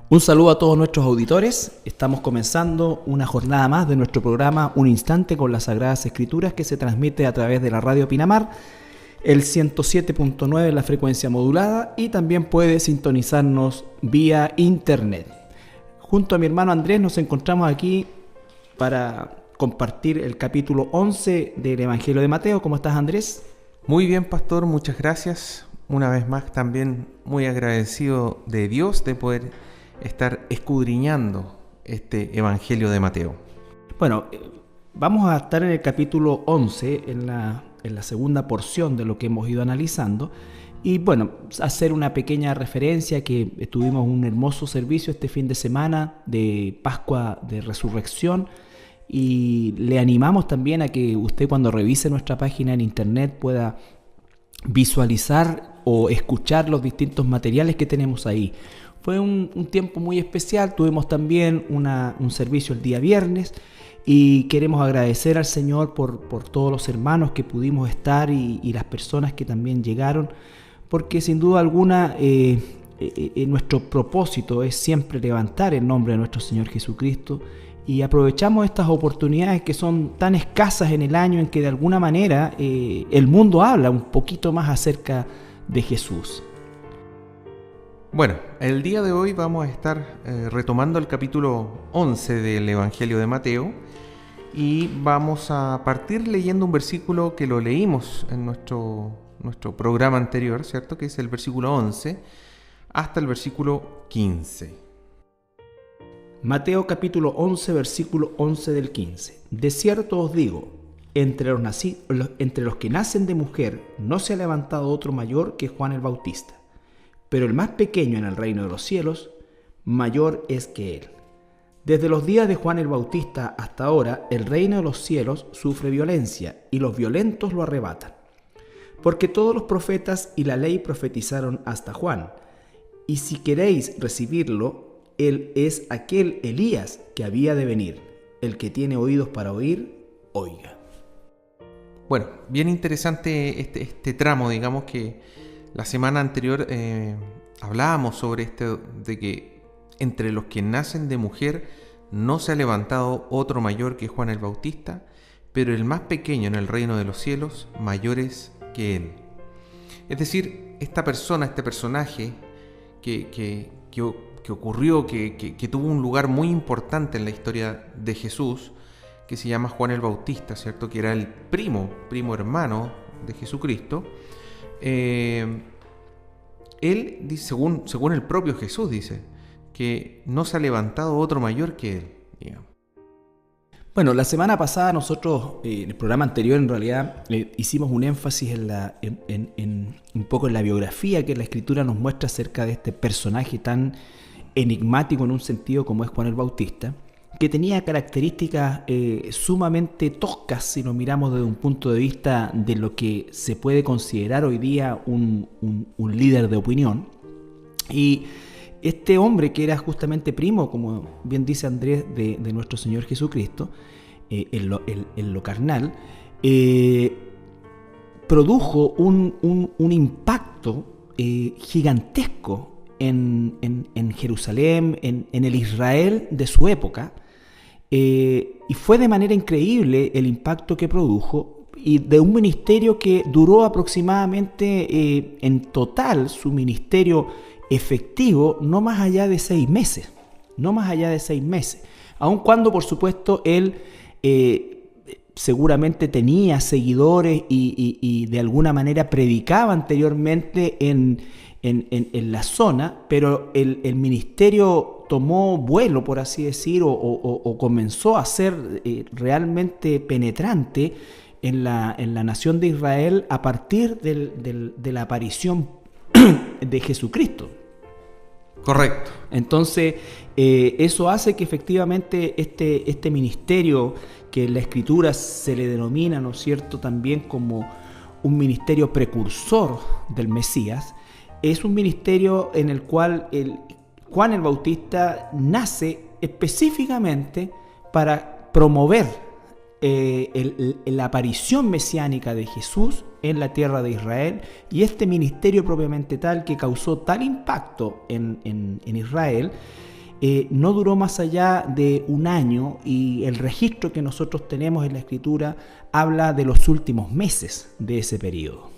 Un saludo a todos nuestros auditores. Estamos comenzando una jornada más de nuestro programa Un Instante con las Sagradas Escrituras, que se transmite a través de la radio Pinamar, el 107.9 en la frecuencia modulada, y también puede sintonizarnos vía internet. Junto a mi hermano Andrés nos encontramos aquí para compartir el capítulo 11 del Evangelio de Mateo. ¿Cómo estás, Andrés? Muy bien, pastor, muchas gracias. Una vez más también muy agradecido de Dios de poder estar escudriñando este Evangelio de Mateo. Bueno, vamos a estar en el capítulo 11, en la segunda porción de lo que hemos ido analizando. Y bueno, hacer una pequeña referencia que tuvimos un hermoso servicio este fin de semana de Pascua de Resurrección. Y le animamos también a que usted, cuando revise nuestra página en internet, pueda visualizar o escuchar los distintos materiales que tenemos ahí. Fue un tiempo muy especial. Tuvimos también un servicio el día viernes y queremos agradecer al Señor por todos los hermanos que pudimos estar y las personas que también llegaron, porque sin duda alguna nuestro propósito es siempre levantar el nombre de nuestro Señor Jesucristo, y aprovechamos estas oportunidades que son tan escasas en el año, en que de alguna manera el mundo habla un poquito más acerca de Jesús. Bueno, el día de hoy vamos a estar retomando el capítulo 11 del Evangelio de Mateo, y vamos a partir leyendo un versículo que lo leímos en nuestro programa anterior, ¿cierto? Que es el versículo 11 hasta el versículo 15. Mateo capítulo 11, versículo 11 del 15. De cierto os digo, entre los que nacen de mujer no se ha levantado otro mayor que Juan el Bautista, pero el más pequeño en el reino de los cielos, mayor es que él. Desde los días de Juan el Bautista hasta ahora, el reino de los cielos sufre violencia, y los violentos lo arrebatan. Porque todos los profetas y la ley profetizaron hasta Juan, y si queréis recibirlo, él es aquel Elías que había de venir. El que tiene oídos para oír, oiga. Bueno, bien interesante este tramo, digamos que la semana anterior hablábamos sobre esto de que entre los que nacen de mujer no se ha levantado otro mayor que Juan el Bautista, pero el más pequeño en el reino de los cielos, mayor es que él. Es decir, esta persona, este personaje que ocurrió, que tuvo un lugar muy importante en la historia de Jesús, que se llama Juan el Bautista, ¿cierto? Que era el primo hermano de Jesucristo. Él dice, según el propio Jesús, dice que no se ha levantado otro mayor que él, digamos. Bueno, la semana pasada nosotros, en el programa anterior, en realidad hicimos un énfasis en un poco en la biografía que la Escritura nos muestra acerca de este personaje tan enigmático en un sentido como es Juan el Bautista, que tenía características sumamente toscas si lo miramos desde un punto de vista de lo que se puede considerar hoy día un líder de opinión. Y este hombre, que era justamente primo, como bien dice Andrés, de nuestro Señor Jesucristo, en lo carnal, produjo un impacto gigantesco en Jerusalén, en el Israel de su época, y fue de manera increíble el impacto que produjo, y de un ministerio que duró aproximadamente en total, su ministerio efectivo, no más allá de 6 meses, aun cuando por supuesto él seguramente tenía seguidores y de alguna manera predicaba anteriormente en la zona, pero el ministerio tomó vuelo, por así decir, o comenzó a ser realmente penetrante en la nación de Israel a partir de la aparición de Jesucristo. Correcto. Entonces, eso hace que efectivamente este ministerio, que en la Escritura se le denomina, ¿no es cierto?, también como un ministerio precursor del Mesías, es un ministerio en el cual Juan el Bautista nace específicamente para promover la aparición mesiánica de Jesús en la tierra de Israel, y este ministerio propiamente tal, que causó tal impacto en Israel, no duró más allá de un año, y el registro que nosotros tenemos en la Escritura habla de los últimos meses de ese periodo.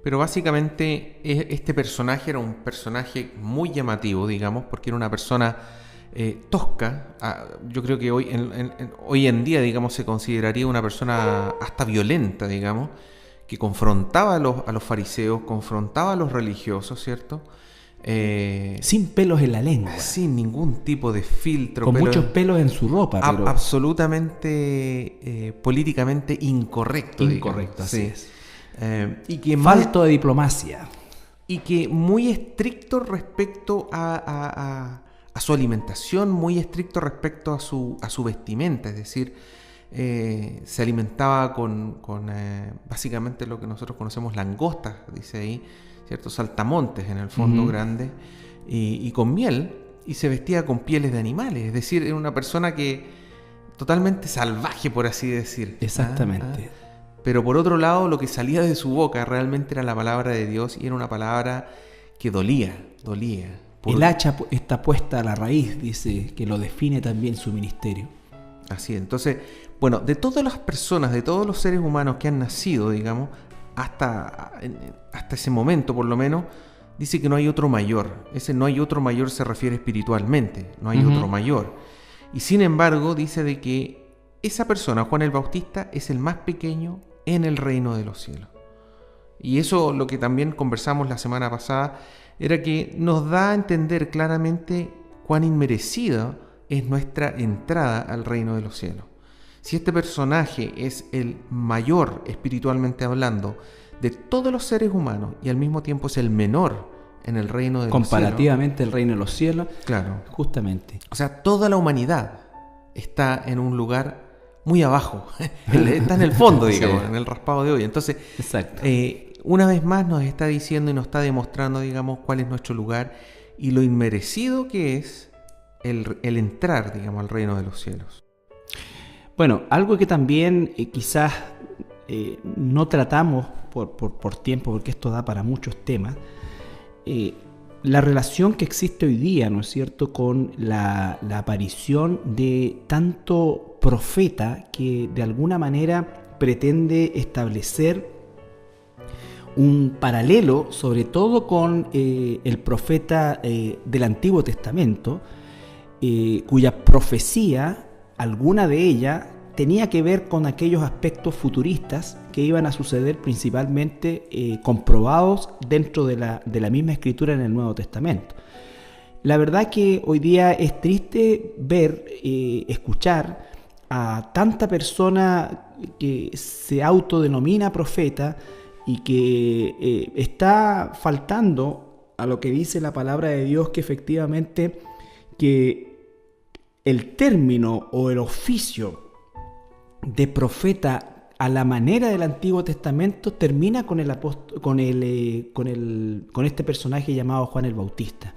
Pero básicamente este personaje era un personaje muy llamativo, digamos, porque era una persona tosca. Yo creo que hoy en día, digamos, se consideraría una persona hasta violenta, digamos, que confrontaba a los fariseos, confrontaba a los religiosos, ¿cierto? Sin pelos en la lengua. Sin ningún tipo de filtro. Con muchos pelos en su ropa. Pero absolutamente políticamente incorrecto. Incorrecto, digamos. así Sí. es. Y que falto de diplomacia. Y que muy estricto respecto a su alimentación, muy estricto respecto a su vestimenta. Es decir, se alimentaba con básicamente lo que nosotros conocemos langostas, dice ahí, ¿cierto? Saltamontes en el fondo, grandes, y con miel, y se vestía con pieles de animales. Es decir, era una persona que totalmente salvaje, por así decir. Exactamente. Pero por otro lado, lo que salía de su boca realmente era la palabra de Dios, y era una palabra que dolía. El hacha está puesta a la raíz, dice, que lo define también su ministerio. Así es. Entonces, bueno, de todas las personas, de todos los seres humanos que han nacido, digamos, hasta ese momento por lo menos, dice que no hay otro mayor. Ese no hay otro mayor se refiere espiritualmente, no hay otro mayor. Y sin embargo dice de que esa persona, Juan el Bautista, es el más pequeño en el reino de los cielos. Y eso, lo que también conversamos la semana pasada, era que nos da a entender claramente cuán inmerecida es nuestra entrada al reino de los cielos. Si este personaje es el mayor espiritualmente hablando de todos los seres humanos y al mismo tiempo es el menor en el reino de los cielos. Comparativamente el reino de los cielos. Claro. Justamente. O sea, toda la humanidad está en un lugar muy abajo. Está en el fondo, digamos, en el raspado de hoy. Entonces, exacto. Una vez más nos está diciendo y nos está demostrando, digamos, cuál es nuestro lugar y lo inmerecido que es el entrar, digamos, al reino de los cielos. Bueno, algo que también quizás no tratamos por tiempo, porque esto da para muchos temas, la relación que existe hoy día, ¿no es cierto?, con la aparición de tanto profeta que de alguna manera pretende establecer un paralelo, sobre todo con el profeta del Antiguo Testamento, cuya profecía, alguna de ellas, tenía que ver con aquellos aspectos futuristas que iban a suceder principalmente comprobados dentro de la misma escritura en el Nuevo Testamento. La verdad que hoy día es triste ver, escuchar a tanta persona que se autodenomina profeta y que está faltando a lo que dice la palabra de Dios, que efectivamente que el término o el oficio de profeta a la manera del Antiguo Testamento termina con este personaje llamado Juan el Bautista.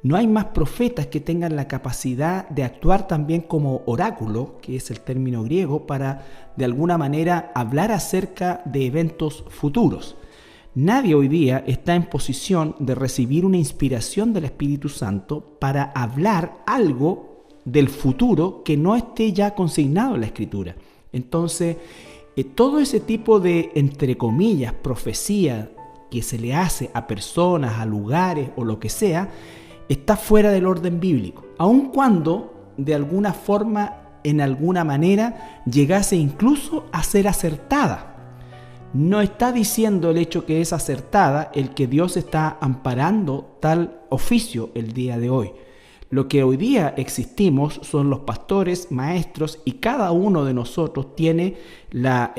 No hay más profetas que tengan la capacidad de actuar también como oráculo, que es el término griego, para de alguna manera hablar acerca de eventos futuros. Nadie hoy día está en posición de recibir una inspiración del Espíritu Santo para hablar algo del futuro que no esté ya consignado en la Escritura. Entonces, todo ese tipo de, entre comillas, profecía que se le hace a personas, a lugares o lo que sea, está fuera del orden bíblico, aun cuando de alguna forma, en alguna manera, llegase incluso a ser acertada. No está diciendo el hecho que es acertada el que Dios está amparando tal oficio el día de hoy. Lo que hoy día existimos son los pastores, maestros, y cada uno de nosotros tiene la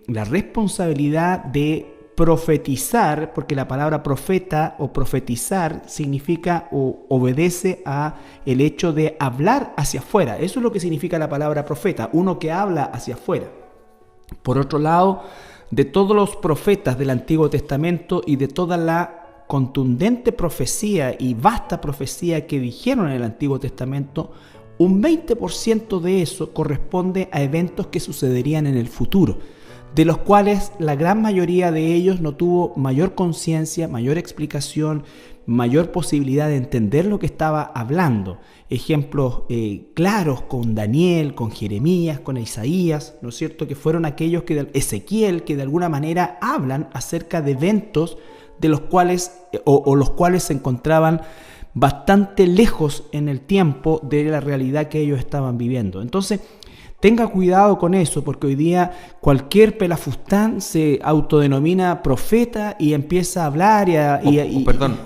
responsabilidad de profetizar, porque la palabra profeta o profetizar significa o obedece a el hecho de hablar hacia afuera. Eso es lo que significa la palabra profeta, uno que habla hacia afuera. Por otro lado, de todos los profetas del Antiguo Testamento y de toda la contundente profecía y vasta profecía que dijeron en el Antiguo Testamento, un 20% de eso corresponde a eventos que sucederían en el futuro, de los cuales la gran mayoría de ellos no tuvo mayor conciencia, mayor explicación, mayor posibilidad de entender lo que estaba hablando. Ejemplos claros con Daniel, con Jeremías, con Isaías, ¿no es cierto? Que fueron aquellos Ezequiel, que de alguna manera hablan acerca de eventos de los cuales, o los cuales se encontraban bastante lejos en el tiempo de la realidad que ellos estaban viviendo. Entonces, tenga cuidado con eso, porque hoy día cualquier pelafustán se autodenomina profeta y empieza a hablar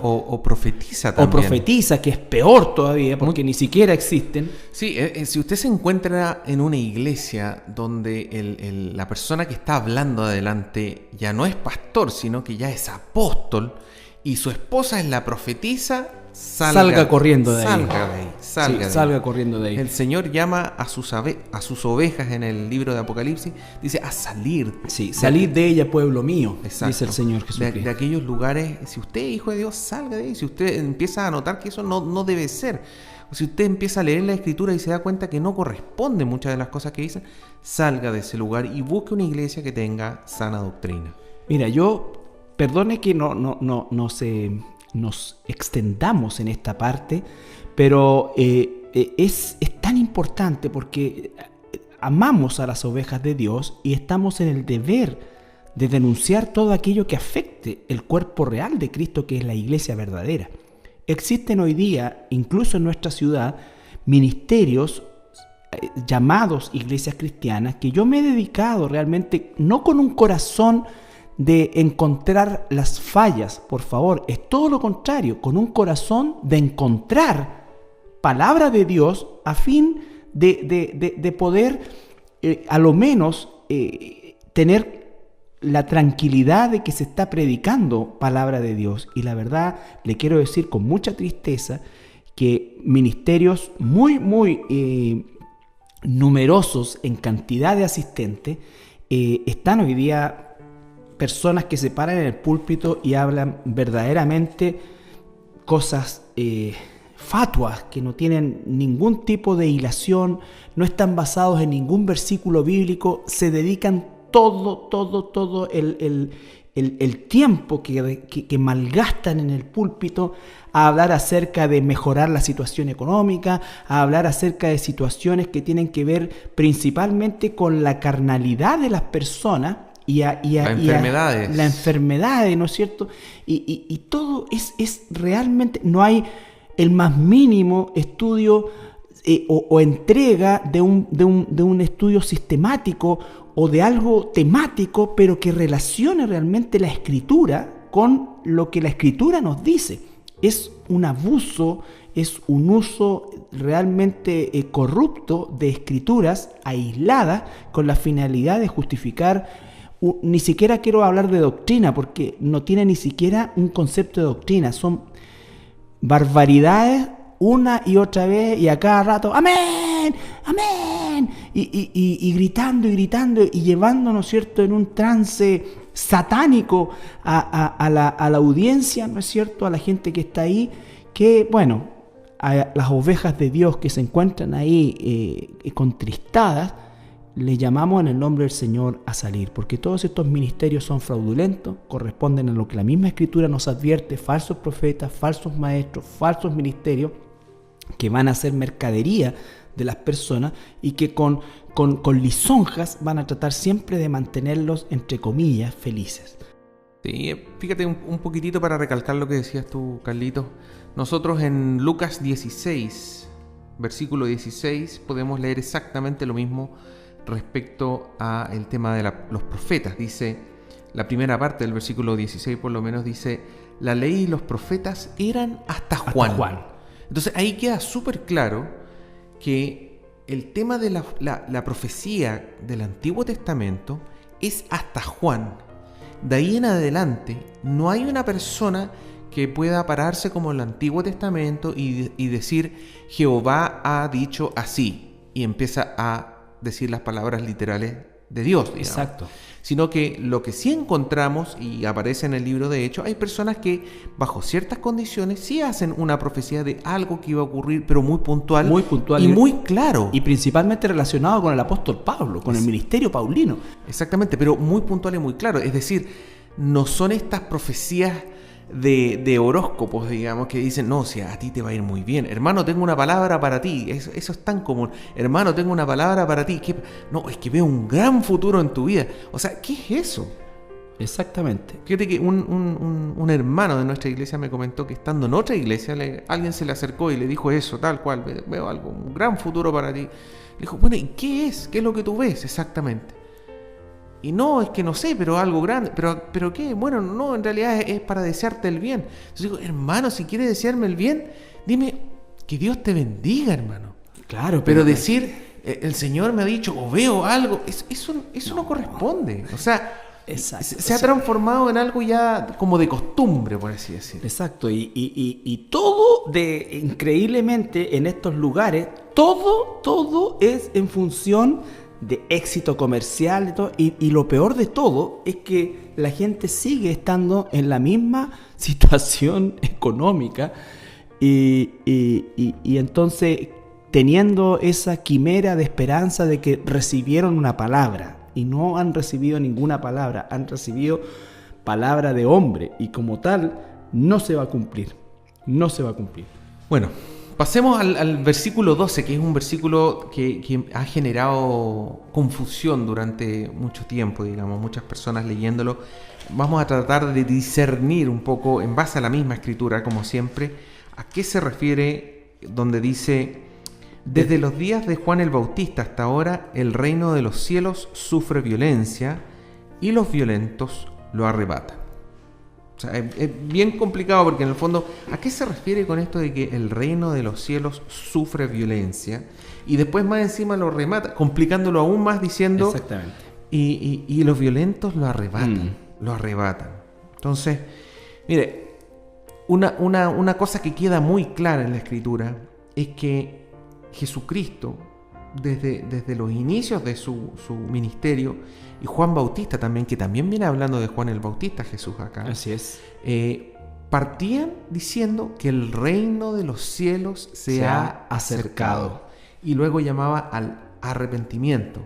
o profetiza también. O profetiza, que es peor todavía, porque ni siquiera existen. Sí, si usted se encuentra en una iglesia donde la persona que está hablando adelante ya no es pastor, sino que ya es apóstol, y su esposa es la profetisa, salga corriendo de ahí. Salga corriendo de ahí. El Señor llama a sus ovejas en el libro de Apocalipsis, dice a salir. Sí, salid de ella, pueblo mío, exacto, dice el Señor Jesucristo. De aquellos lugares, si usted es hijo de Dios, salga de ahí. Si usted empieza a notar que eso no debe ser, o si usted empieza a leer la Escritura y se da cuenta que no corresponde muchas de las cosas que dicen, salga de ese lugar y busque una iglesia que tenga sana doctrina. Mira, perdone que nos extendamos en esta parte, pero es tan importante porque amamos a las ovejas de Dios y estamos en el deber de denunciar todo aquello que afecte el cuerpo real de Cristo, que es la iglesia verdadera. Existen hoy día, incluso en nuestra ciudad, ministerios llamados iglesias cristianas, que yo me he dedicado realmente, no con un corazón de encontrar las fallas, por favor, es todo lo contrario, con un corazón de encontrar palabra de Dios a fin de poder a lo menos tener la tranquilidad de que se está predicando palabra de Dios. Y la verdad, le quiero decir con mucha tristeza que ministerios muy numerosos en cantidad de asistentes están hoy día personas que se paran en el púlpito y hablan verdaderamente cosas fatuas que no tienen ningún tipo de hilación, no están basados en ningún versículo bíblico, se dedican todo el tiempo que malgastan en el púlpito a hablar acerca de mejorar la situación económica, a hablar acerca de situaciones que tienen que ver principalmente con la carnalidad de las personas, las enfermedades, ¿no es cierto? Y todo es realmente, no hay el más mínimo estudio o entrega de un estudio sistemático o de algo temático, pero que relacione realmente la Escritura con lo que la Escritura nos dice. Es un abuso, es un uso realmente corrupto de escrituras aisladas con la finalidad de justificar. Ni siquiera quiero hablar de doctrina, porque no tiene ni siquiera un concepto de doctrina. Son barbaridades una y otra vez y a cada rato, amén, amén, y gritando y llevándonos, ¿cierto?, en un trance satánico a la audiencia, ¿no es cierto?, a la gente que está ahí, que bueno, a las ovejas de Dios que se encuentran ahí contristadas, le llamamos en el nombre del Señor a salir, porque todos estos ministerios son fraudulentos, corresponden a lo que la misma Escritura nos advierte: falsos profetas, falsos maestros, falsos ministerios que van a ser mercadería de las personas y que con lisonjas van a tratar siempre de mantenerlos, entre comillas, felices. Sí, fíjate un poquitito para recalcar lo que decías tú, Carlitos. Nosotros en Lucas 16, versículo 16, podemos leer exactamente lo mismo respecto a el tema de los profetas. Dice, la primera parte del versículo 16 por lo menos dice: la ley y los profetas eran hasta Juan. Entonces ahí queda súper claro que el tema de la profecía del Antiguo Testamento es hasta Juan. De ahí en adelante no hay una persona que pueda pararse como el Antiguo Testamento y decir Jehová ha dicho así, y empieza a decir las palabras literales de Dios, digamos. Exacto. Sino que lo que sí encontramos, y aparece en el libro de Hechos, hay personas que bajo ciertas condiciones sí hacen una profecía de algo que iba a ocurrir, pero muy puntual y muy claro. Y principalmente relacionado con el apóstol Pablo, con el ministerio paulino. Exactamente, pero muy puntual y muy claro. Es decir, no son estas profecías de horóscopos, digamos, que dicen, no, si a ti te va a ir muy bien. Hermano, tengo una palabra para ti. Eso es tan común. Hermano, tengo una palabra para ti. No, es que veo un gran futuro en tu vida. O sea, ¿qué es eso? Exactamente. Fíjate que un hermano de nuestra iglesia me comentó que estando en otra iglesia, alguien se le acercó y le dijo eso, tal cual, veo algo, un gran futuro para ti. Le dijo, bueno, ¿y qué es? ¿Qué es lo que tú ves exactamente? Y no, es que no sé, pero algo grande. ¿Pero qué? Bueno, no, en realidad es para desearte el bien. Entonces digo, hermano, si quieres desearme el bien, dime, que Dios te bendiga, hermano. Claro, pero decir, el Señor me ha dicho, o veo algo, eso no corresponde. O sea, exacto, se ha transformado en algo ya como de costumbre, por así decirlo. Exacto, y todo increíblemente en estos lugares, todo es en función de éxito comercial, de todo, y lo peor de todo es que la gente sigue estando en la misma situación económica y entonces teniendo esa quimera de esperanza de que recibieron una palabra. Y no han recibido ninguna palabra, han recibido palabra de hombre y como tal no se va a cumplir, no se va a cumplir. Bueno, pasemos al versículo 12, que es un versículo que ha generado confusión durante mucho tiempo, digamos, muchas personas leyéndolo. Vamos a tratar de discernir un poco, en base a la misma escritura, como siempre, a qué se refiere donde dice: desde los días de Juan el Bautista hasta ahora, el reino de los cielos sufre violencia y los violentos lo arrebatan. O sea, es bien complicado porque en el fondo, ¿a qué se refiere con esto de que el reino de los cielos sufre violencia? Y después más encima lo remata, complicándolo aún más diciendo... Exactamente. Y los violentos lo arrebatan, lo arrebatan. Entonces, mire, una cosa que queda muy clara en la Escritura es que Jesucristo, desde los inicios de su ministerio, y Juan Bautista también, que también viene hablando de Juan el Bautista, Jesús acá. Así es. Partían diciendo que el reino de los cielos se ha acercado. Y luego llamaba al arrepentimiento.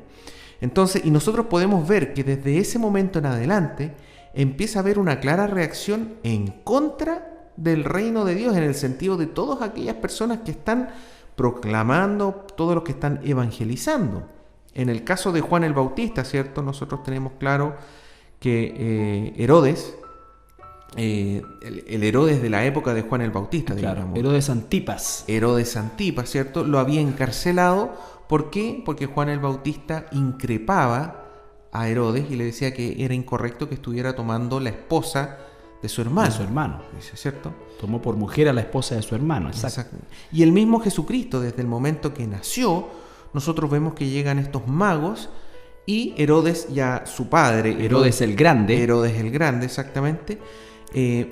Entonces, y nosotros podemos ver que desde ese momento en adelante empieza a haber una clara reacción en contra del reino de Dios, en el sentido de todas aquellas personas que están proclamando, todos los que están evangelizando. En el caso de Juan el Bautista, ¿cierto? Nosotros tenemos claro que Herodes, el Herodes de la época de Juan el Bautista, claro, digamos, Herodes Antipas. Herodes Antipas, ¿cierto? Lo había encarcelado. ¿Por qué? Porque Juan el Bautista increpaba a Herodes y le decía que era incorrecto que estuviera tomando la esposa de su hermano. De su hermano. ¿Cierto? Tomó por mujer a la esposa de su hermano. Exacto. Y el mismo Jesucristo, desde el momento que nació, nosotros vemos que llegan estos magos y Herodes, ya su padre, Herodes el Grande. Herodes el Grande, exactamente,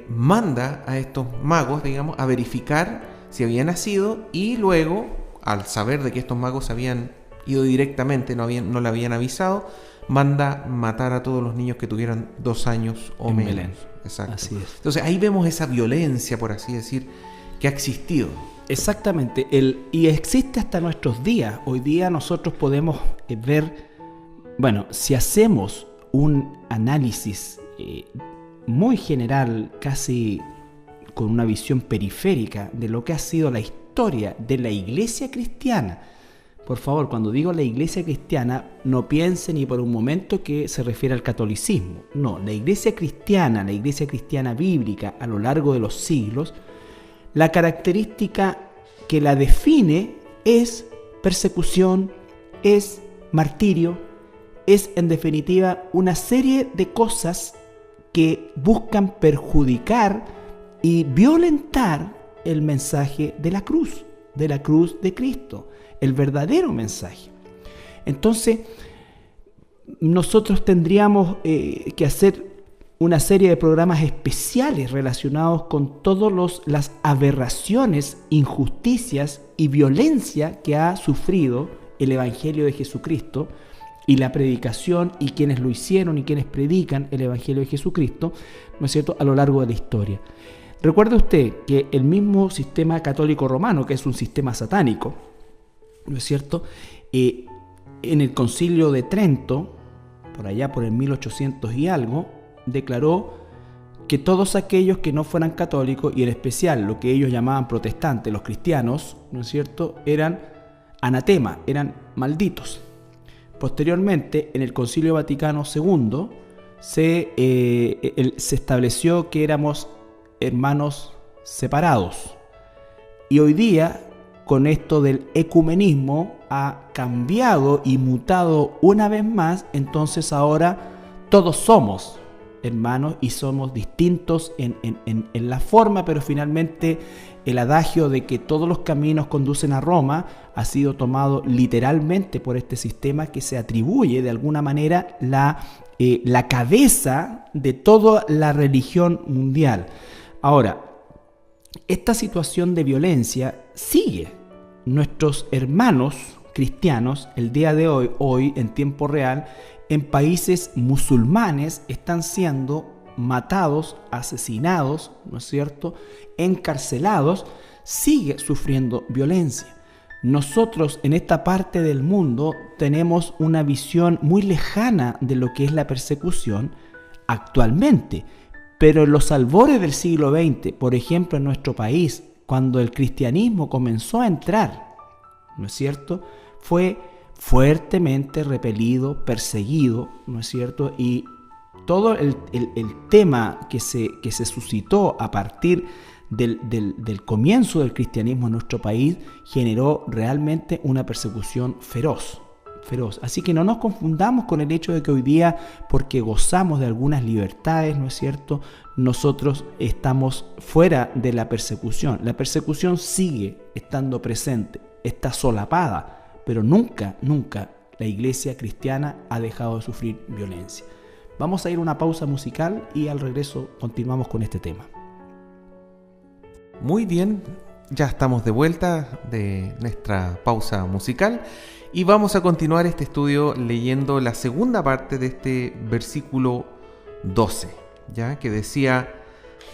manda a estos magos, digamos, a verificar si había nacido, y luego, al saber de que estos magos habían ido directamente, no le habían avisado, manda matar a todos los niños que tuvieran 2 años o menos. Belén. Exacto. Así es. Entonces ahí vemos esa violencia, por así decir, que ha existido. Exactamente. Y existe hasta nuestros días. Hoy día nosotros podemos ver, bueno, si hacemos un análisis muy general, casi con una visión periférica de lo que ha sido la historia de la iglesia cristiana. Por favor, cuando digo la iglesia cristiana, no piensen ni por un momento que se refiere al catolicismo. No, la iglesia cristiana bíblica a lo largo de los siglos, la característica que la define es persecución, es martirio, es en definitiva una serie de cosas que buscan perjudicar y violentar el mensaje de la cruz de Cristo, el verdadero mensaje. Entonces, nosotros tendríamos que hacer una serie de programas especiales relacionados con todas las aberraciones, injusticias y violencia que ha sufrido el Evangelio de Jesucristo y la predicación y quienes lo hicieron y quienes predican el Evangelio de Jesucristo, ¿no es cierto?, a lo largo de la historia. Recuerde usted que el mismo sistema católico romano, que es un sistema satánico, ¿no es cierto?, en el Concilio de Trento, por allá por el 1800 y algo, declaró que todos aquellos que no fueran católicos, y en especial lo que ellos llamaban protestantes, los cristianos, ¿no es cierto?, eran anatema, eran malditos. Posteriormente, en el Concilio Vaticano II, se estableció que éramos hermanos separados. Y hoy día, con esto del ecumenismo, ha cambiado y mutado una vez más. Entonces ahora todos somos hermanos y somos distintos en la forma, pero finalmente el adagio de que todos los caminos conducen a Roma ha sido tomado literalmente por este sistema que se atribuye de alguna manera la cabeza de toda la religión mundial. Ahora, esta situación de violencia sigue. Nuestros hermanos cristianos, el día de hoy en tiempo real, en países musulmanes están siendo matados, asesinados, ¿no es cierto?, encarcelados, sigue sufriendo violencia. Nosotros en esta parte del mundo tenemos una visión muy lejana de lo que es la persecución actualmente, pero en los albores del siglo XX, por ejemplo en nuestro país, cuando el cristianismo comenzó a entrar, ¿no es cierto?, fue fuertemente repelido, perseguido, ¿no es cierto?, y todo el tema que se suscitó a partir del comienzo del cristianismo en nuestro país generó realmente una persecución feroz. Así que no nos confundamos con el hecho de que hoy día, porque gozamos de algunas libertades, ¿no es cierto?, nosotros estamos fuera de la persecución. La persecución sigue estando presente, está solapada, pero nunca la iglesia cristiana ha dejado de sufrir violencia. Vamos a ir a una pausa musical y al regreso continuamos con este tema. Muy bien, ya estamos de vuelta de nuestra pausa musical y vamos a continuar este estudio leyendo la segunda parte de este versículo 12, ¿ya? Que decía,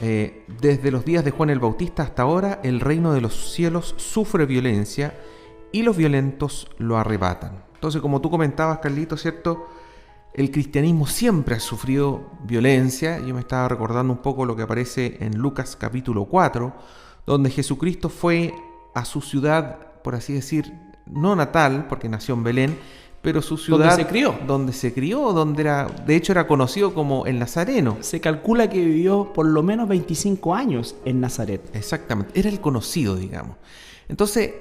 desde los días de Juan el Bautista hasta ahora, el reino de los cielos sufre violencia y los violentos lo arrebatan. Entonces, como tú comentabas, Carlito, ¿cierto?, el cristianismo siempre ha sufrido violencia. Yo me estaba recordando un poco lo que aparece en Lucas capítulo 4, donde Jesucristo fue a su ciudad, por así decir, no natal, porque nació en Belén, pero su ciudad donde se crió, donde era, de hecho era conocido como el Nazareno. Se calcula que vivió por lo menos 25 años en Nazaret. Exactamente, era el conocido, digamos. Entonces,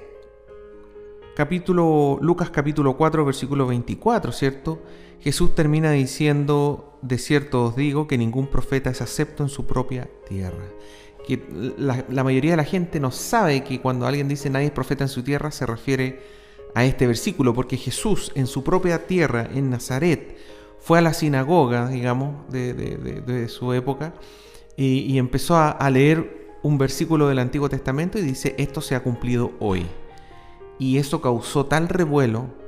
Lucas capítulo 4, versículo 24, ¿cierto? Jesús termina diciendo, de cierto os digo que ningún profeta es acepto en su propia tierra. Que la mayoría de la gente no sabe que cuando alguien dice nadie es profeta en su tierra se refiere a este versículo, porque Jesús en su propia tierra, en Nazaret, fue a la sinagoga, digamos, de su época y empezó a leer un versículo del Antiguo Testamento y dice, esto se ha cumplido hoy. Y eso causó tal revuelo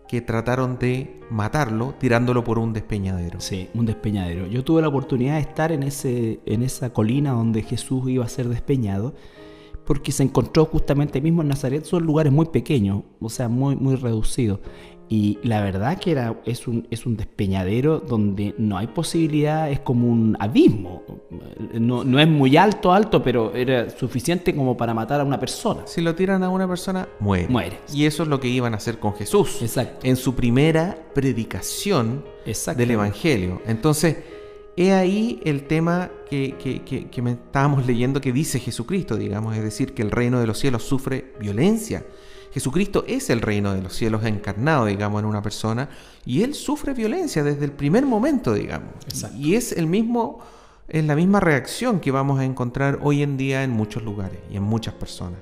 que trataron de matarlo tirándolo por un despeñadero. Sí, un despeñadero. Yo tuve la oportunidad de estar en esa colina donde Jesús iba a ser despeñado, porque se encontró justamente mismo en Nazaret. Son lugares muy pequeños, o sea, muy, muy reducidos. Y la verdad que es un despeñadero donde no hay posibilidad, es como un abismo. No es muy alto, pero era suficiente como para matar a una persona. Si lo tiran a una persona, muere. Y eso es lo que iban a hacer con Jesús. Exacto. En su primera predicación del Evangelio. Entonces, he ahí el tema que estábamos leyendo que dice Jesucristo, digamos, es decir, que el reino de los cielos sufre violencia. Jesucristo es el reino de los cielos encarnado, digamos, en una persona, y Él sufre violencia desde el primer momento, digamos. Exacto. Y es la misma reacción que vamos a encontrar hoy en día en muchos lugares y en muchas personas.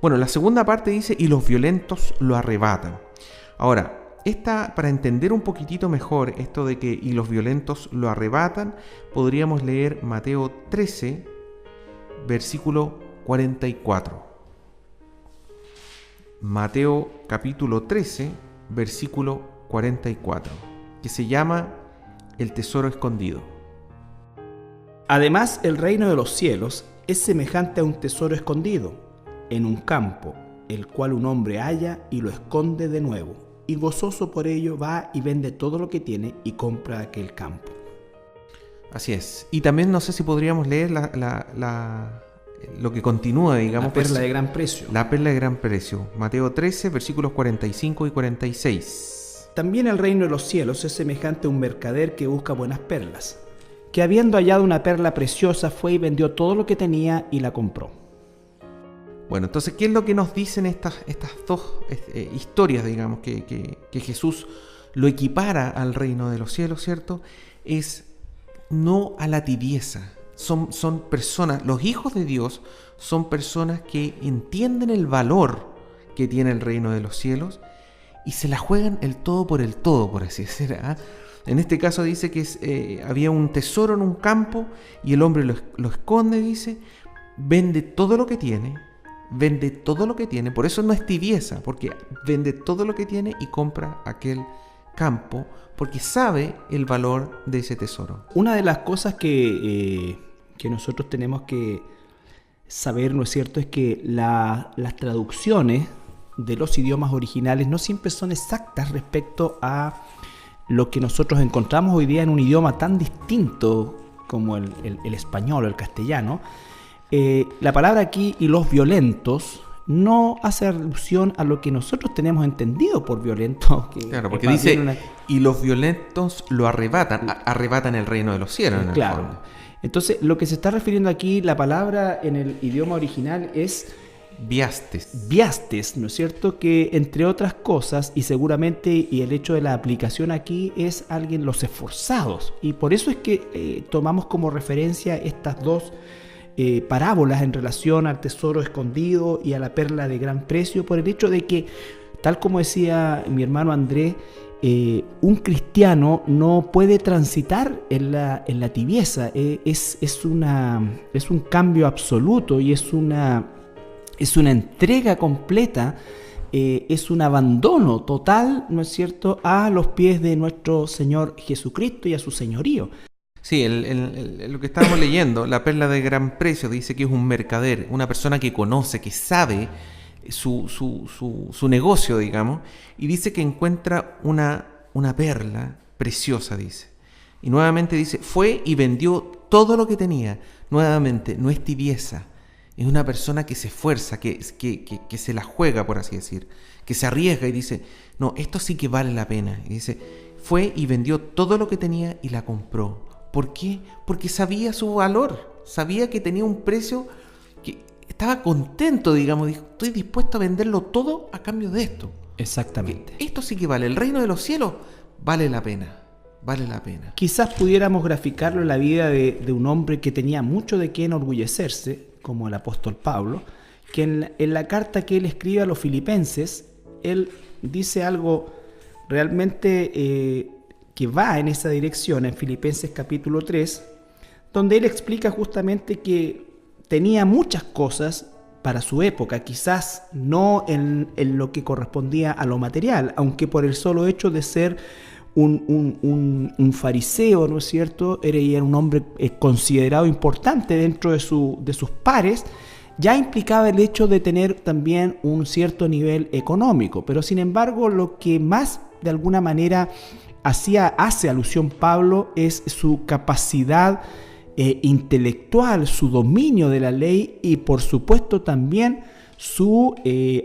Bueno, la segunda parte dice, y los violentos lo arrebatan. Ahora, para entender un poquitito mejor esto de que y los violentos lo arrebatan, podríamos leer Mateo 13, versículo 44. Mateo capítulo 13, versículo 44, que se llama el tesoro escondido. Además, el reino de los cielos es semejante a un tesoro escondido en un campo, el cual un hombre halla y lo esconde de nuevo, y gozoso por ello va y vende todo lo que tiene y compra aquel campo. Así es. Y también no sé si podríamos leer lo que continúa, digamos. La perla de gran precio. La perla de gran precio. Mateo 13, versículos 45 y 46. También el reino de los cielos es semejante a un mercader que busca buenas perlas, que habiendo hallado una perla preciosa fue y vendió todo lo que tenía y la compró. Bueno, entonces, ¿qué es lo que nos dicen estas dos historias, digamos, que Jesús lo equipara al reino de los cielos, ¿cierto? Es no a la tibieza. Son personas, los hijos de Dios son personas que entienden el valor que tiene el reino de los cielos y se la juegan el todo, por así decirlo. En este caso dice que había un tesoro en un campo y el hombre lo esconde, dice, vende todo lo que tiene, por eso no es tibieza, porque vende todo lo que tiene y compra aquel campo, porque sabe el valor de ese tesoro. Una de las cosas que nosotros tenemos que saber, ¿no es cierto?, es que las traducciones de los idiomas originales no siempre son exactas respecto a lo que nosotros encontramos hoy día en un idioma tan distinto como el español o el castellano. La palabra aquí, y los violentos, no hace alusión a lo que nosotros tenemos entendido por violento. Claro, porque dice, y los violentos lo arrebatan el reino de los cielos. Claro. Entonces, lo que se está refiriendo aquí, la palabra en el idioma original es viastes, ¿no es cierto? Que entre otras cosas, y seguramente, y el hecho de la aplicación aquí es alguien, los esforzados. Y por eso es que tomamos como referencia estas dos parábolas en relación al tesoro escondido y a la perla de gran precio, por el hecho de que, tal como decía mi hermano Andrés, un cristiano no puede transitar en la tibieza. Es un cambio absoluto y es una entrega completa, es un abandono total, ¿no es cierto?, a los pies de nuestro Señor Jesucristo y a su señorío. Sí, lo que estábamos leyendo, la perla de gran precio, dice que es un mercader, una persona que conoce, que sabe su negocio, digamos, y dice que encuentra una perla preciosa, dice. Y nuevamente dice, fue y vendió todo lo que tenía. Nuevamente, no es tibieza, es una persona que se esfuerza, que se la juega, por así decir, que se arriesga y dice, no, esto sí que vale la pena. Y dice, fue y vendió todo lo que tenía y la compró. ¿Por qué? Porque sabía su valor, sabía que tenía un precio, que estaba contento, digamos, dijo, estoy dispuesto a venderlo todo a cambio de esto. Exactamente. Esto sí que vale, el reino de los cielos vale la pena. Quizás pudiéramos graficarlo en la vida de un hombre que tenía mucho de qué enorgullecerse, como el apóstol Pablo, que en la carta que él escribe a los filipenses, él dice algo realmente que va en esa dirección en Filipenses capítulo 3, donde él explica justamente que tenía muchas cosas para su época, quizás no en lo que correspondía a lo material, aunque por el solo hecho de ser un fariseo, ¿no es cierto?, era un hombre considerado importante dentro de sus pares, ya implicaba el hecho de tener también un cierto nivel económico. Pero sin embargo, lo que más de alguna manera hace alusión Pablo es su capacidad intelectual, su dominio de la ley y por supuesto también su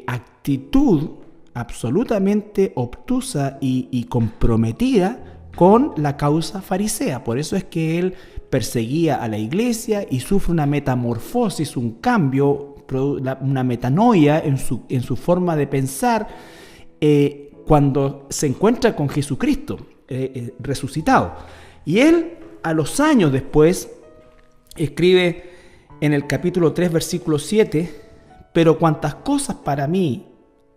actitud absolutamente obtusa y comprometida con la causa farisea. Por eso es que él perseguía a la iglesia y sufre una metamorfosis, un cambio, una metanoia en su forma de pensar cuando se encuentra con Jesucristo resucitado. Y él, a los años después, escribe en el capítulo 3, versículo 7, pero cuantas cosas para mí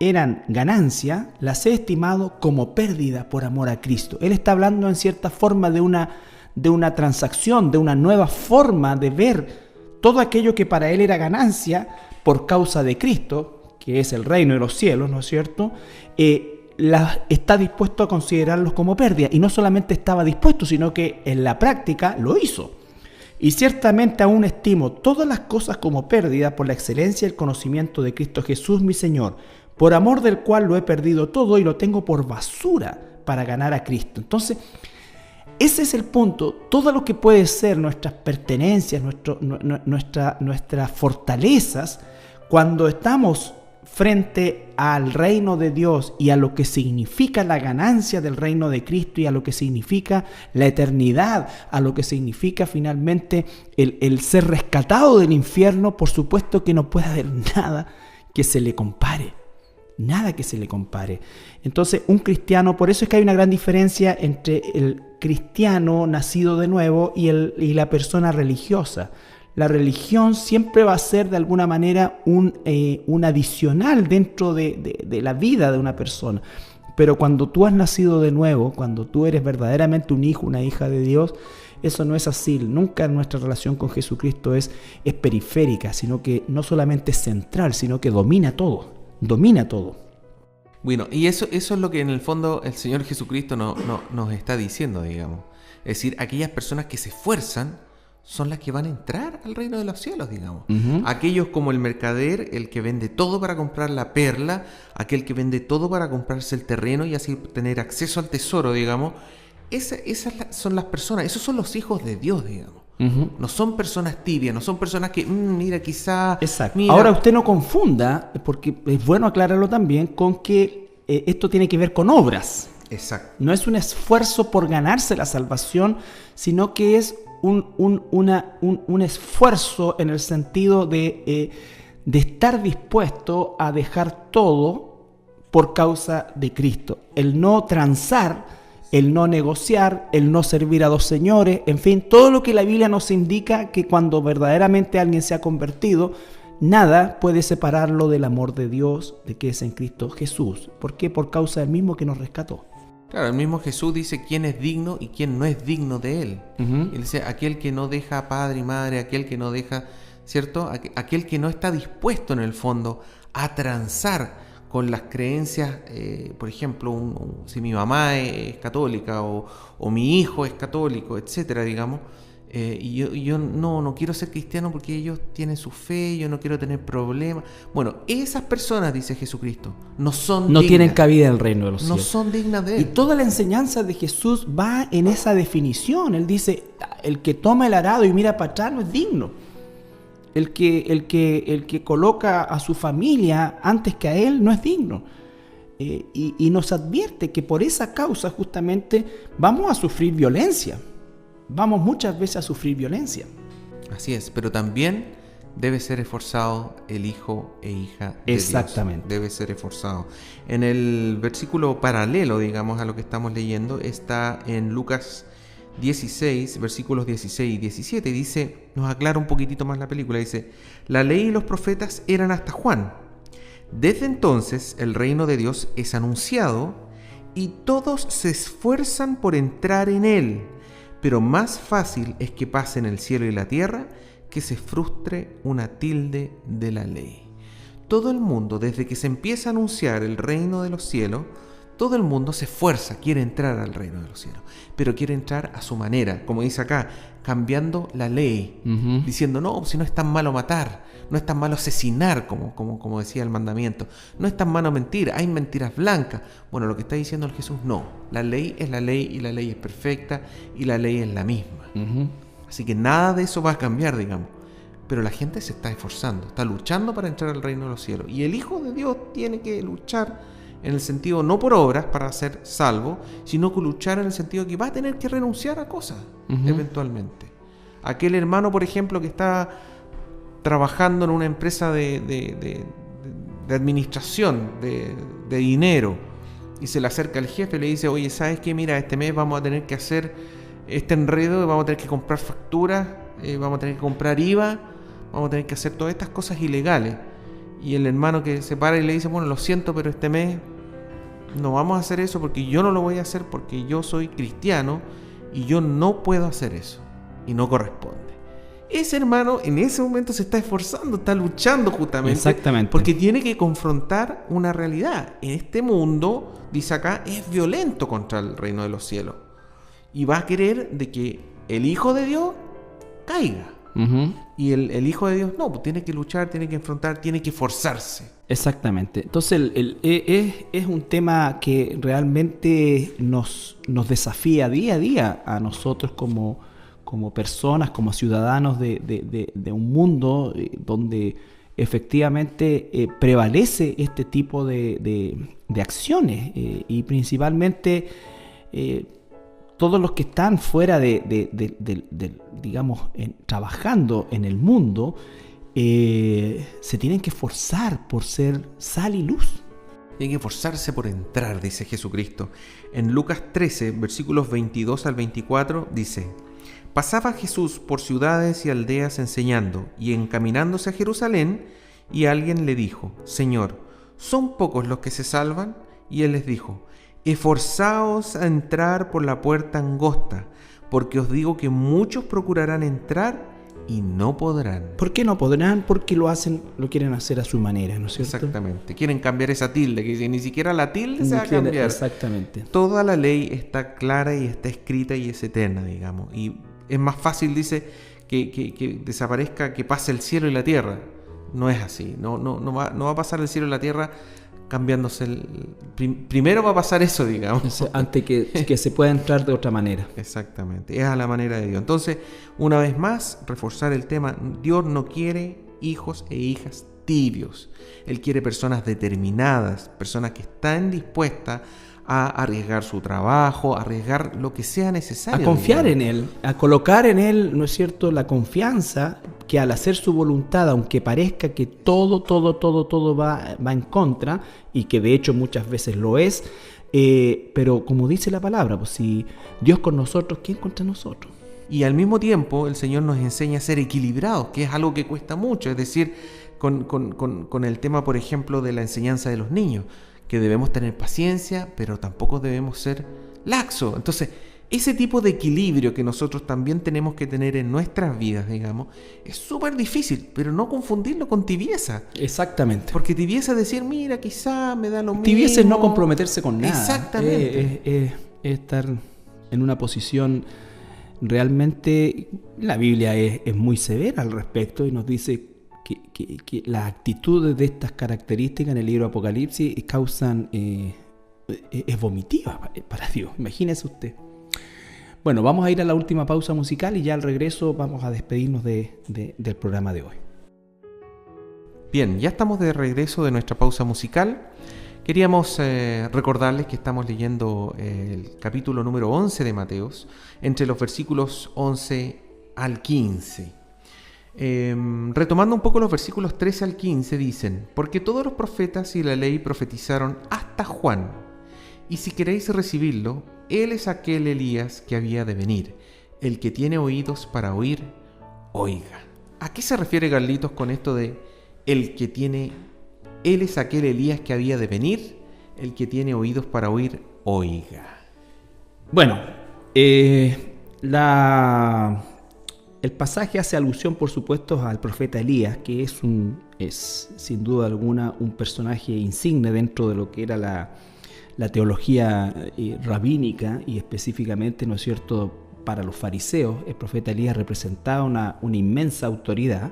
eran ganancia, las he estimado como pérdida por amor a Cristo. Él está hablando en cierta forma de una transacción, de una nueva forma de ver todo aquello que para él era ganancia por causa de Cristo, que es el reino de los cielos, ¿no es cierto?, está dispuesto a considerarlos como pérdida. Y no solamente estaba dispuesto, sino que en la práctica lo hizo. Y ciertamente aún estimo todas las cosas como pérdida por la excelencia y el conocimiento de Cristo Jesús mi Señor, por amor del cual lo he perdido todo y lo tengo por basura para ganar a Cristo. Entonces, ese es el punto. Todo lo que puede ser nuestras pertenencias, nuestras fortalezas, cuando estamos frente al reino de Dios y a lo que significa la ganancia del reino de Cristo y a lo que significa la eternidad, a lo que significa finalmente el ser rescatado del infierno, por supuesto que no puede haber nada que se le compare. Nada que se le compare. Entonces, un cristiano, por eso es que hay una gran diferencia entre el cristiano nacido de nuevo y la persona religiosa. La religión siempre va a ser de alguna manera un adicional dentro de la vida de una persona. Pero cuando tú has nacido de nuevo, cuando tú eres verdaderamente un hijo, una hija de Dios, eso no es así. Nunca nuestra relación con Jesucristo es periférica, sino que no solamente es central, sino que domina todo. Domina todo. Bueno, y eso es lo que en el fondo el Señor Jesucristo nos está diciendo, digamos. Es decir, aquellas personas que se esfuerzan son las que van a entrar al reino de los cielos, digamos. Uh-huh. Aquellos como el mercader, el que vende todo para comprar la perla, aquel que vende todo para comprarse el terreno y así tener acceso al tesoro, digamos. Esas son las personas, esos son los hijos de Dios, digamos. Uh-huh. No son personas tibias, no son personas que, mira, quizá... Exacto. Mira. Ahora usted no confunda, porque es bueno aclararlo también, con que esto tiene que ver con obras. Exacto. No es un esfuerzo por ganarse la salvación, sino que es un esfuerzo en el sentido de estar dispuesto a dejar todo por causa de Cristo. El no transar, el no negociar, el no servir a dos señores, en fin, todo lo que la Biblia nos indica que cuando verdaderamente alguien se ha convertido, nada puede separarlo del amor de Dios, de que es en Cristo Jesús. ¿Por qué? Por causa del mismo que nos rescató. Claro, el mismo Jesús dice quién es digno y quién no es digno de Él. Uh-huh. Él dice, aquel que no deja a padre y madre, aquel que no deja, ¿cierto? Aquel que no está dispuesto en el fondo a transar con las creencias, por ejemplo, si mi mamá es católica o mi hijo es católico, etcétera, digamos, y yo no quiero ser cristiano porque ellos tienen su fe, yo no quiero tener problemas. Bueno, esas personas, dice Jesucristo, no tienen cabida en el reino de los cielos. No son dignas de Él. Y toda la enseñanza de Jesús va en esa definición. Él dice, el que toma el arado y mira para atrás no es digno. El que coloca a su familia antes que a él no es digno. Y nos advierte que por esa causa justamente vamos a sufrir violencia. Vamos muchas veces a sufrir violencia. Así es, pero también debe ser esforzado el hijo e hija de Exactamente. Dios. Debe ser esforzado. En el versículo paralelo, digamos, a lo que estamos leyendo, está en Lucas 16, versículos 16 y 17, y dice, nos aclara un poquitito más la película, dice, la ley y los profetas eran hasta Juan. Desde entonces el reino de Dios es anunciado y todos se esfuerzan por entrar en él, pero más fácil es que pasen el cielo y la tierra que se frustre una tilde de la ley. Todo el mundo, desde que se empieza a anunciar el reino de los cielos, todo el mundo se esfuerza, quiere entrar al reino de los cielos, pero quiere entrar a su manera, como dice acá, cambiando la ley, uh-huh. Diciendo, no, si no es tan malo matar, no es tan malo asesinar, como decía el mandamiento, no es tan malo mentir, hay mentiras blancas. Bueno, lo que está diciendo el Jesús, no, la ley es la ley y la ley es perfecta y la ley es la misma. Uh-huh. Así que nada de eso va a cambiar, digamos. Pero la gente se está esforzando, está luchando para entrar al reino de los cielos. Y el Hijo de Dios tiene que luchar en el sentido, no por obras para ser salvo, sino que luchar en el sentido que va a tener que renunciar a cosas, uh-huh. Eventualmente. Aquel hermano, por ejemplo, que está trabajando en una empresa de administración de dinero y se le acerca el jefe y le dice, oye, ¿sabes qué? Mira, este mes vamos a tener que hacer este enredo, vamos a tener que comprar facturas, vamos a tener que comprar IVA, vamos a tener que hacer todas estas cosas ilegales. Y el hermano que se para y le dice, bueno, lo siento, pero este mes no vamos a hacer eso porque yo no lo voy a hacer porque yo soy cristiano y yo no puedo hacer eso y no corresponde. Ese hermano en ese momento se está esforzando, está luchando justamente. Exactamente. Porque tiene que confrontar una realidad. En este mundo, dice acá, es violento contra el reino de los cielos. Y va a querer de que el Hijo de Dios caiga. Uh-huh. Y el Hijo de Dios no, pues tiene que luchar, tiene que enfrentar, tiene que forzarse. Exactamente. Entonces es un tema que realmente nos desafía día a día a nosotros como personas, como ciudadanos de un mundo donde efectivamente prevalece este tipo de acciones y principalmente todos los que están fuera digamos, trabajando en el mundo, se tienen que esforzar por ser sal y luz. Tienen que esforzarse por entrar, dice Jesucristo. En Lucas 13, versículos 22 al 24, dice: Pasaba Jesús por ciudades y aldeas enseñando, y encaminándose a Jerusalén, y alguien le dijo: Señor, ¿son pocos los que se salvan? Y él les dijo: Esforzaos a entrar por la puerta angosta, porque os digo que muchos procurarán entrar y no podrán. ¿Por qué no podrán? Porque lo quieren hacer a su manera, ¿no es cierto? Exactamente. Quieren cambiar esa tilde, que dice, ni siquiera la tilde se va a cambiar. Exactamente. Toda la ley está clara y está escrita y es eterna, digamos. Y es más fácil, dice, que desaparezca, que pase el cielo y la tierra. No es así. No va a pasar el cielo y la tierra cambiándose. Primero va a pasar eso, digamos. Antes que se pueda entrar de otra manera. Exactamente. Es a la manera de Dios. Entonces, una vez más, reforzar el tema. Dios no quiere hijos e hijas tibios. Él quiere personas determinadas, personas que están dispuestas a arriesgar su trabajo, a arriesgar lo que sea necesario. A confiar en Él, a colocar en Él, ¿no es cierto?, la confianza que al hacer su voluntad, aunque parezca que todo va en contra, y que de hecho muchas veces lo es, pero como dice la palabra, pues si Dios con nosotros, ¿quién contra nosotros? Y al mismo tiempo el Señor nos enseña a ser equilibrados, que es algo que cuesta mucho, es decir, con el tema, por ejemplo, de la enseñanza de los niños, que debemos tener paciencia, pero tampoco debemos ser laxos. Entonces, ese tipo de equilibrio que nosotros también tenemos que tener en nuestras vidas, digamos, es súper difícil, pero no confundirlo con tibieza. Exactamente. Porque tibieza es decir, mira, quizá me da lo mismo. Tibieza es no comprometerse con nada. Exactamente. Es estar en una posición realmente... La Biblia es muy severa al respecto y nos dice que las actitudes de estas características en el libro Apocalipsis causan... es vomitiva para Dios. Imagínese usted. Bueno, vamos a ir a la última pausa musical y ya al regreso vamos a despedirnos del programa de hoy. Bien, ya estamos de regreso de nuestra pausa musical. Queríamos recordarles que estamos leyendo el capítulo número 11 de Mateos, entre los versículos 11 al 15. Retomando un poco los versículos 13 al 15, dicen: Porque todos los profetas y la ley profetizaron hasta Juan, y si queréis recibirlo, él es aquel Elías que había de venir. El que tiene oídos para oír, oiga. ¿A qué se refiere Carlitos con esto de él es aquel Elías que había de venir? El que tiene oídos para oír, oiga. Bueno, el pasaje hace alusión, por supuesto, al profeta Elías, que es sin duda alguna un personaje insigne dentro de lo que era la teología rabínica y específicamente, ¿no es cierto?, para los fariseos. El profeta Elías representaba una inmensa autoridad.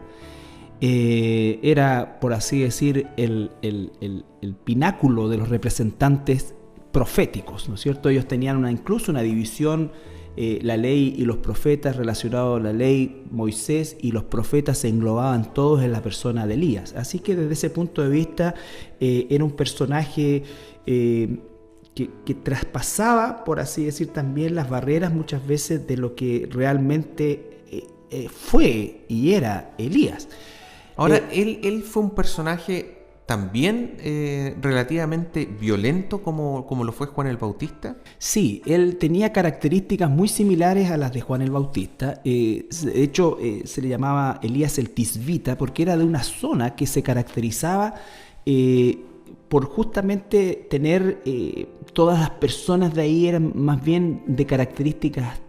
Era, por así decir, el pináculo de los representantes proféticos, ¿no es cierto? Ellos tenían incluso una división, la ley y los profetas, relacionado a la ley, Moisés y los profetas se englobaban todos en la persona de Elías. Así que desde ese punto de vista era un personaje que traspasaba, por así decir, también las barreras muchas veces de lo que realmente fue y era Elías. Ahora, él fue un personaje también relativamente violento como lo fue Juan el Bautista. Sí, él tenía características muy similares a las de Juan el Bautista. De hecho, se le llamaba Elías el Tisbita porque era de una zona que se caracterizaba por justamente tener todas las personas de ahí eran más bien de características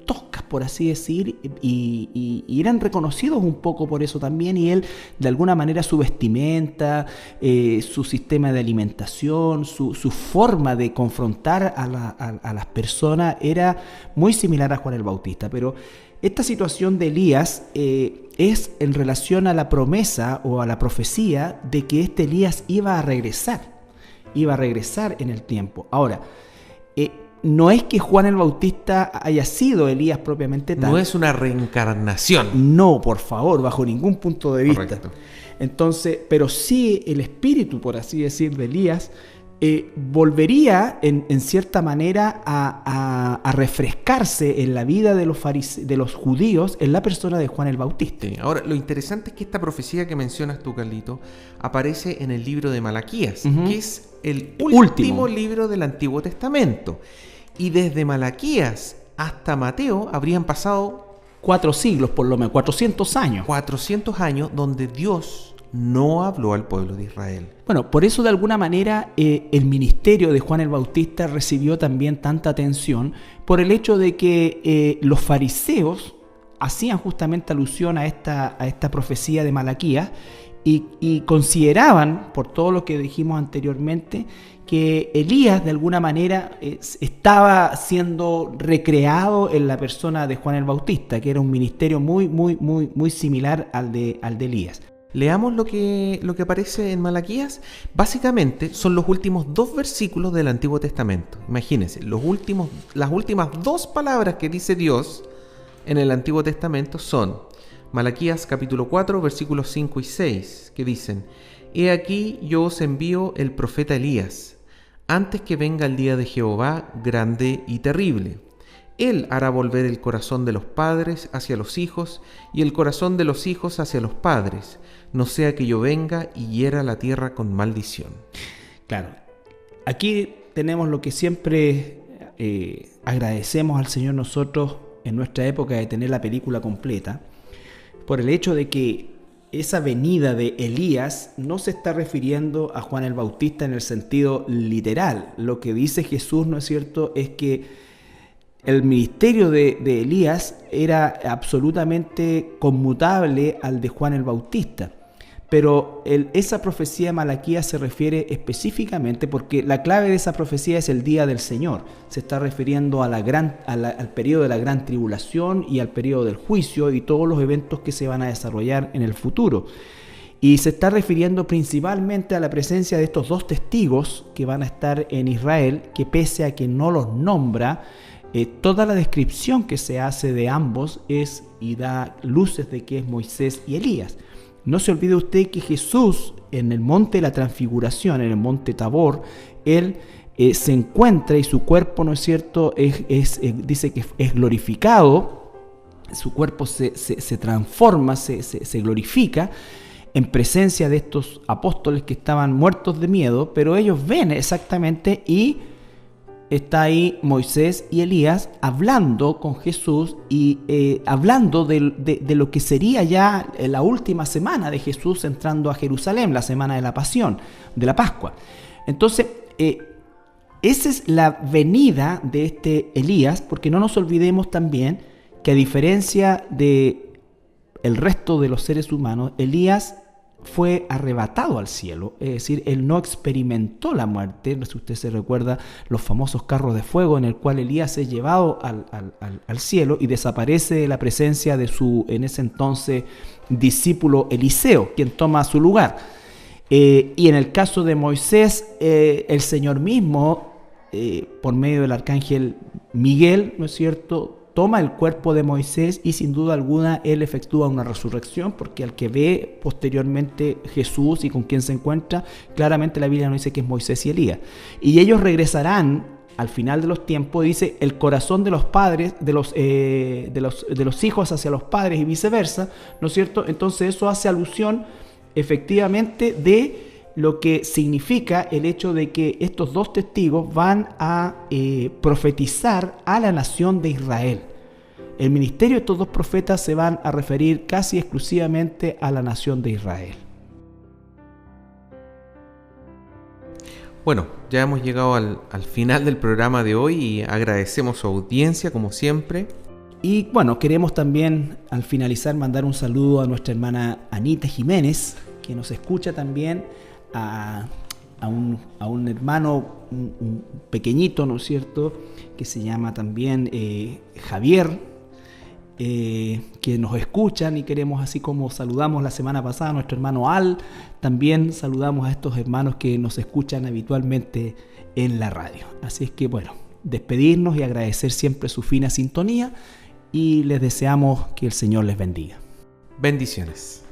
toscas, por así decir, y eran reconocidos un poco por eso también, y él de alguna manera su vestimenta, su sistema de alimentación, su forma de confrontar a las personas era muy similar a Juan el Bautista, pero esta situación de Elías es en relación a la promesa o a la profecía de que este Elías iba a regresar en el tiempo. Ahora, no es que Juan el Bautista haya sido Elías propiamente tal. No es una reencarnación. No, por favor, bajo ningún punto de vista. Correcto. Entonces, pero sí el espíritu, por así decir, de Elías volvería en cierta manera a refrescarse en la vida de los judíos en la persona de Juan el Bautista. Sí. Ahora, lo interesante es que esta profecía que mencionas tú, Carlito, aparece en el libro de Malaquías, que es el último libro del Antiguo Testamento. Y desde Malaquías hasta Mateo habrían pasado 4 siglos, por lo menos, 400 años. 400 años donde Dios no habló al pueblo de Israel. Bueno, por eso de alguna manera el ministerio de Juan el Bautista recibió también tanta atención por el hecho de que los fariseos hacían justamente alusión a esta profecía de Malaquías y consideraban, por todo lo que dijimos anteriormente, que Elías de alguna manera estaba siendo recreado en la persona de Juan el Bautista, que era un ministerio muy similar al de Elías. Leamos lo que aparece en Malaquías. Básicamente son los últimos 2 versículos del Antiguo Testamento. Imagínense, las últimas 2 palabras que dice Dios en el Antiguo Testamento son Malaquías capítulo 4, versículos 5 y 6, que dicen: He aquí yo os envío el profeta Elías, antes que venga el día de Jehová grande y terrible. Él hará volver el corazón de los padres hacia los hijos y el corazón de los hijos hacia los padres, no sea que yo venga y hiera la tierra con maldición. Claro, aquí tenemos lo que siempre agradecemos al Señor nosotros en nuestra época de tener la película completa, por el hecho de que esa venida de Elías no se está refiriendo a Juan el Bautista en el sentido literal. Lo que dice Jesús, ¿no es cierto?, es que el ministerio de Elías era absolutamente conmutable al de Juan el Bautista. Pero esa profecía de Malaquías se refiere específicamente, porque la clave de esa profecía es el día del Señor. Se está refiriendo al periodo de la gran tribulación y al periodo del juicio y todos los eventos que se van a desarrollar en el futuro. Y se está refiriendo principalmente a la presencia de estos 2 testigos que van a estar en Israel, que pese a que no los nombra, toda la descripción que se hace de ambos es y da luces de que es Moisés y Elías. No se olvide usted que Jesús en el monte de la transfiguración, en el monte Tabor, él se encuentra y su cuerpo, ¿no es cierto?, dice que es glorificado, su cuerpo se transforma, se glorifica en presencia de estos apóstoles que estaban muertos de miedo, pero ellos ven exactamente y está ahí Moisés y Elías hablando con Jesús y hablando de lo que sería ya la última semana de Jesús entrando a Jerusalén, la semana de la Pasión, de la Pascua. Entonces, esa es la venida de este Elías, porque no nos olvidemos también que a diferencia de el resto de los seres humanos, Elías fue arrebatado al cielo, es decir, él no experimentó la muerte. Si usted se recuerda los famosos carros de fuego en el cual Elías es llevado al cielo y desaparece de la presencia de su, en ese entonces, discípulo Eliseo, quien toma su lugar. Y en el caso de Moisés, el Señor mismo, por medio del arcángel Miguel, ¿no es cierto?, toma el cuerpo de Moisés y sin duda alguna él efectúa una resurrección, porque al que ve posteriormente Jesús y con quien se encuentra, claramente la Biblia nos dice que es Moisés y Elías. Y ellos regresarán al final de los tiempos, dice, el corazón de los padres, de los hijos hacia los padres y viceversa, ¿no es cierto? Entonces eso hace alusión efectivamente de lo que significa el hecho de que estos 2 testigos van a profetizar a la nación de Israel. El ministerio de estos 2 profetas se van a referir casi exclusivamente a la nación de Israel. Bueno, ya hemos llegado al final del programa de hoy y agradecemos su audiencia como siempre. Y bueno, queremos también al finalizar mandar un saludo a nuestra hermana Anita Jiménez, que nos escucha también, a un hermano un pequeñito, ¿no es cierto?, que se llama también Javier, que nos escuchan, y queremos, así como saludamos la semana pasada a nuestro hermano Al, también saludamos a estos hermanos que nos escuchan habitualmente en la radio. Así es que bueno, despedirnos y agradecer siempre su fina sintonía, y les deseamos que el Señor les bendiga. Bendiciones.